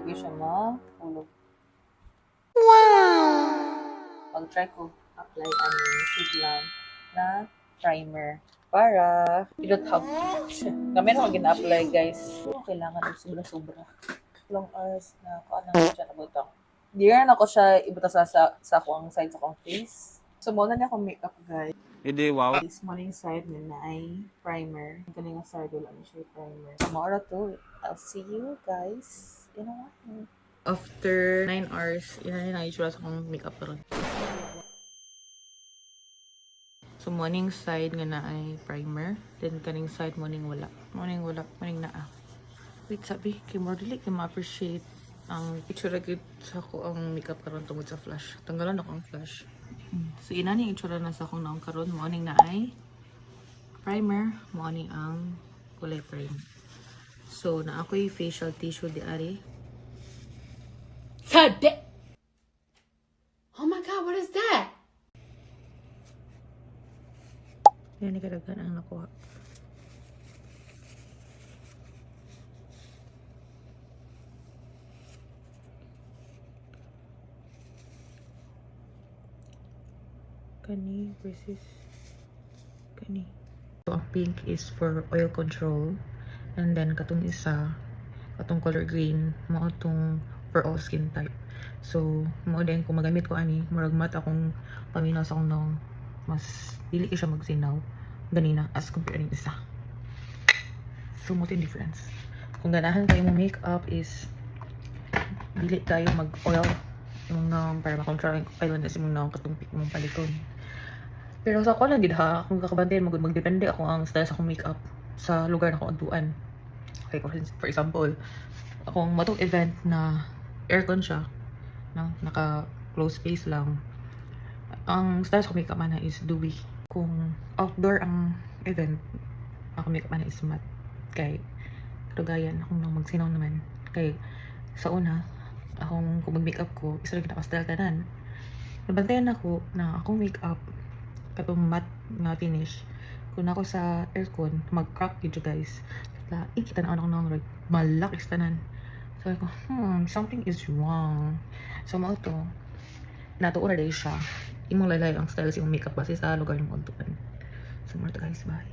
Hindi siya mahulog. Pag-try ko, apply ang Siglam na primer para you don't have to. Kami na gina-apply, guys. Kailangan ng sobra-sobra. Long hours na ako anong siya nabutang. Di rin ako siya ibuta sa akong side sa akong face. So, muna niya akong makeup, guys. Hindi, wow. This morning side na ay primer. Ang galing side, wala na siya primer. Tomorrow to, I'll see you guys in a while. After 9 hours, yun na itsura sa akong makeup ron. So, morning side nga na ay primer. Then, kaning side, morning wala. Morning wala, morning na Wait, sabi, kay more dili, kay ma-appreciate ang itsura gid sa ako ang makeup karon tungod sa flash. Tanggalan ako ang flash. So, ina ni itsura na sa akong naong karon. Morning na ay primer, morning ang kulay cream. So, na ako'y facial tissue di ari. Oh my god, what is that? Yan ni kadagan ang nakuha. Kani versus kani. So, ang pink is for oil control. And then, katong isa, katong color green, mo itong for all skin type. So, mo din kung magamit ko ani, murag mat akong paminaw sa akong naong. Mas dili ko siya magsinaw ganina as compared ng isa. So, mo yung difference. Kung ganahan kayo mo makeup is dili kayo mag-oil yung naong para makontrol yung kailan na si mong naong katong pick mong palikon. Pero sa ako lang gid ha, kung kakabantayan magdepende ako ang style sa akong makeup sa lugar na akong aduan. Okay, for example, akong matong event na aircon siya, no? Naka close space lang. Ang style sa makeup man is dewy. Kung outdoor ang event, ako makeup man is matte. Kay kagayan akong nang magsinaw naman. Kay sa una, akong kung mag-makeup ko, isa rin nakastyle tanan. Nabantayan ako na akong makeup katong matte nga finish. Kung ako sa aircon, mag-crack yun guys. Kita na ako nang malaki tanan. So ako, something is wrong. So mo to, natuon na siya. Imong lalay ang style sa imong makeup base sa lugar ng untuan. So more to guys, bye.